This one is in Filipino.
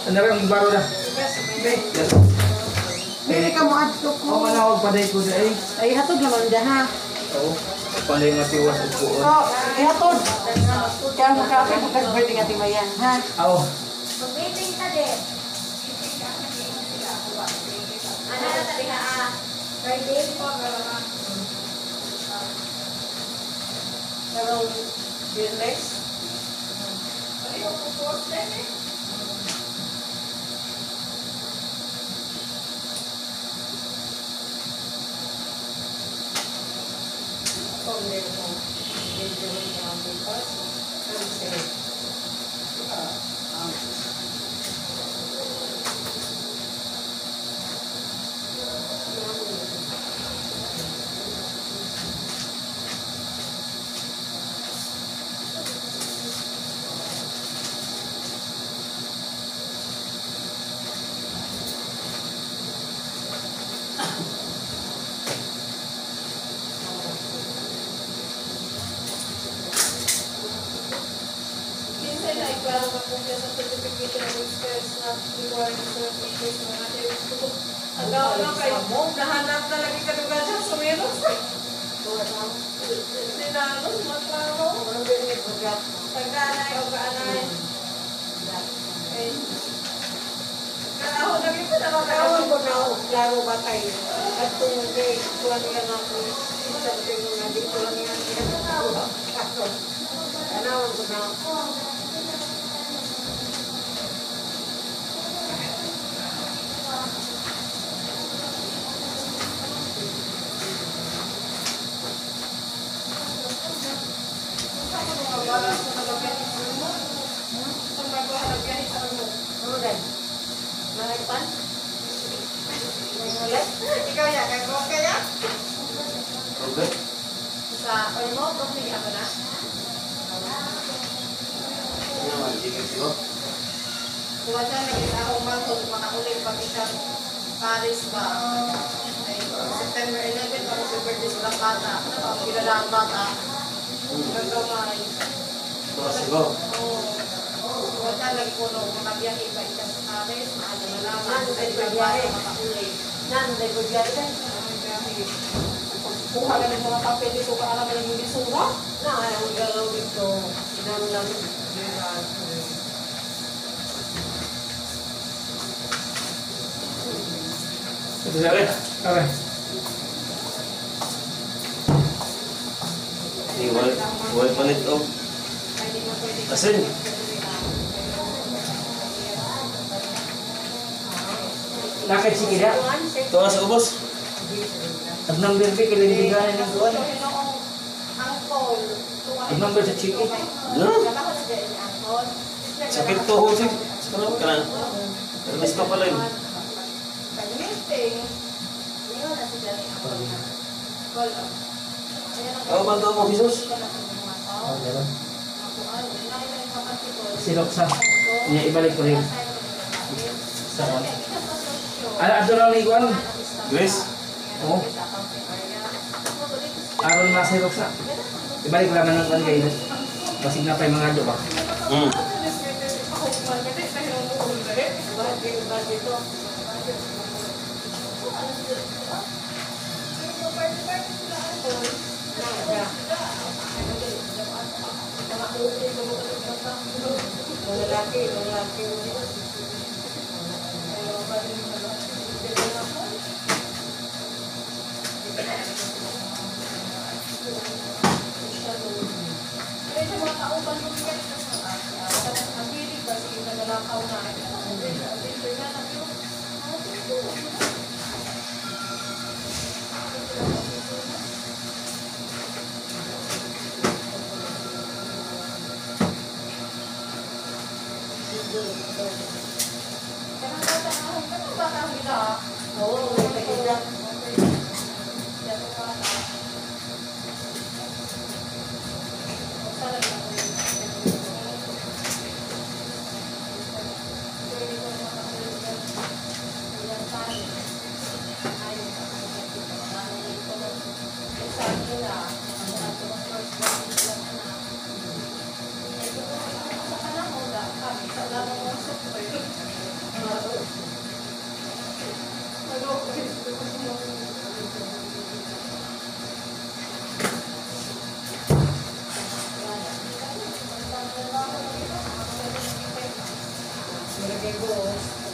Ano rin, baro na. Hindi ka mo ato ko. O, manawag pa dahil ko dahil. Ay, hatod naman dyan ha. Oo. Panday nga tiwas at buon. Oo, ay hatod. Kaya mo ka akin, pagkas-birthday nga timayan, ha? Oo. Mag-meeting ka din. Ano na tabi ha? Birthday po. Pero, business. Ayaw ko post din eh. Klaro ka kung sa certificate ng experts na required certificates ng natin. Agaw na kayo mo, nahanap na lagi ka nung ganyan sa meron. Sinalos, maklaro. Taganay o kaanay. Kalahon lagi pa na Kawan ko na, klaro ba kayo? At tungkol, kulang yan ako. Sabi ko nga, di ko lang yan. Kanawan ko na. Ikaw ya, kay Koke ya? Okay. Sa oil mo, Koke ya ba na? Ano naman, chicken siko? Kuha siya naging akong mangkot, makauling pag isang Paris ba? Ay, September 11, para sa birthday sa bata. Ang kilalaang bata. Gagamay. Ito siko. Oo. Kuha siya lagi ko nung makabiyahe pa isa sa Paris, maano na naman. Ay, bata, makauling. Nanday ko dyan eh. Kuha ka ng mga papel dito, kaalam mo yung lisura? Na, ang galaw dito. Sinamlam. Ito siya rin. Okay. Huwag palit o. Asin. Nakit si Kida. Ito sa ubos. At number ka, kilindigan ng doon. At number sa chicken. No. Sakit to ho siya. Sarap ka na. Nabis pa pala yun. Ako ba ito mo, Jesus? Silok sa. Niya ibalik ko rin. Saan? Ano lang ni Juan? Grace? Oo. Aron masilok sa. Ibalik lang ng kan kayo. Basig na pa yung mga ado ba? Naga. Lalaki. Kaya sa mga kauban mo yan, ang hilig ba sige nagalakaw na. Adventure na lang yun. Kanang bata nila. Oo, may pagkita. Malagay ko.